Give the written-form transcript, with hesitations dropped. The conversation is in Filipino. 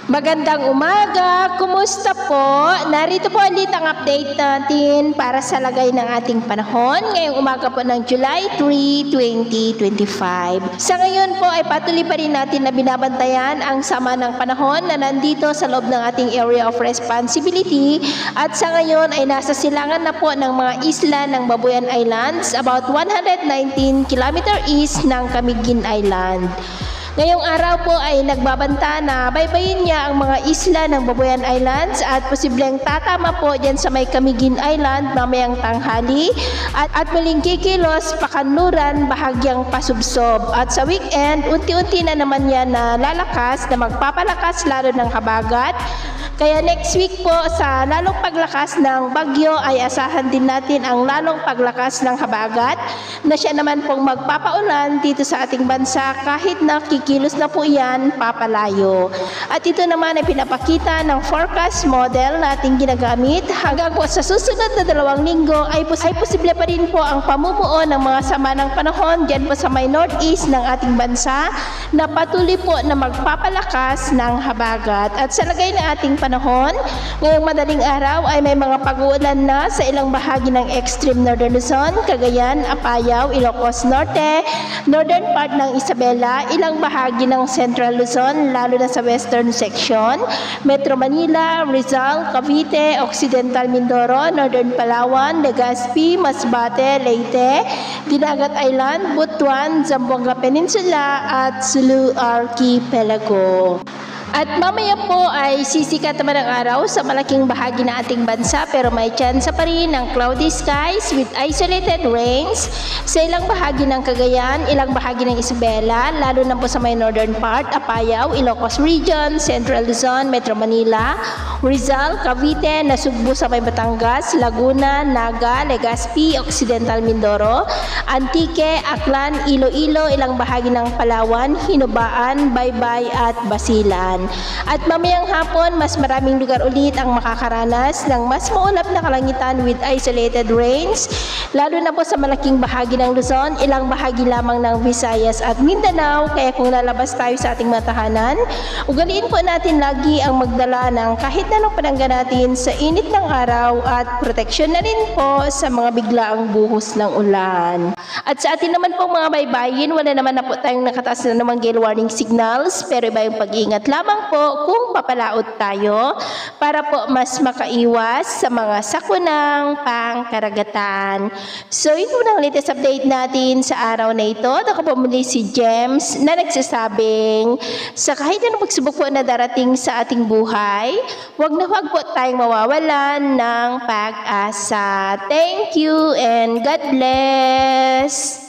Magandang umaga! Kumusta po? Narito po ulit ang update natin para sa lagay ng ating panahon ngayong umaga po ng July 3, 2025. Sa ngayon po ay patuloy pa rin natin na binabantayan ang sama ng panahon na nandito sa loob ng ating area of responsibility at sa ngayon ay nasa silangan na po ng mga isla ng Babuyan Islands about 119 km east ng Camiguin Island. Ngayong araw po ay nagbabanta na baybayin niya ang mga isla ng Babuyan Islands at posibleng tatama po dyan sa may Camiguin Island mamayang tanghali at muling kikilos pakanluran bahagyang pasubsob. At sa weekend, unti-unti na naman yan na lalakas na magpapalakas lalo ng habagat. Kaya next week po sa lalong paglakas ng bagyo ay asahan din natin ang lalong paglakas ng habagat na siya naman pong magpapaulan dito sa ating bansa kahit na kikilos na po yan papalayo. At ito naman ay pinapakita ng forecast model na ating ginagamit hanggang po sa susunod na 2 linggo ay posible pa rin po ang pamumuo ng mga sama ng panahon dyan po sa may northeast ng ating bansa na patuloy po na magpapalakas ng habagat. At sa lagay ng ating panahon, ngayong madaling araw ay may mga pag-uulan na sa ilang bahagi ng extreme northern Luzon, Cagayan, Apayao, Ilocos Norte, northern part ng Isabela, ilang bahagi ng central Luzon, lalo na sa western section, Metro Manila, Rizal, Cavite, Occidental Mindoro, northern Palawan, Legazpi, Masbate, Leyte, Dinagat Island, Butuan, Zamboanga Peninsula at Sulu Archipelago. At mamaya po ay sisikat naman ang araw sa malaking bahagi ng ating bansa pero may tsansa pa rin ng cloudy skies with isolated rains sa ilang bahagi ng Cagayan, ilang bahagi ng Isabela, lalo na po sa may northern part, Apayao, Ilocos Region, Central Luzon, Metro Manila, Rizal, Cavite, Nasugbu sa may Batangas, Laguna, Naga, Legazpi, Occidental Mindoro, Antique, Aklan, Iloilo, ilang bahagi ng Palawan, Hinubaan, Baybay at Basilan. At mamayang hapon, mas maraming lugar ulit ang makakaranas ng mas maulap na kalangitan with isolated rains, lalo na po sa malaking bahagi ng Luzon, ilang bahagi lamang ng Visayas at Mindanao. Kaya kung lalabas tayo sa ating mga tahanan, ugaliin po natin lagi ang magdala ng kahit anong panangga natin sa init ng araw at proteksyon na rin po sa mga biglaang buhos ng ulan. At sa atin naman po mga baybayin, wala naman na po tayong nakataas na namang gale warning signals, pero iba yung pag-iingat lamang po kung papalaot tayo para po mas makaiwas sa mga sakunang pangkaragatan. So ito na ang latest update natin sa araw na ito. Ako po muli si James na nagsasabing sa kahit anong pagsubok po na darating sa ating buhay, huwag po tayong mawawalan ng pag-asa. Thank you and God bless!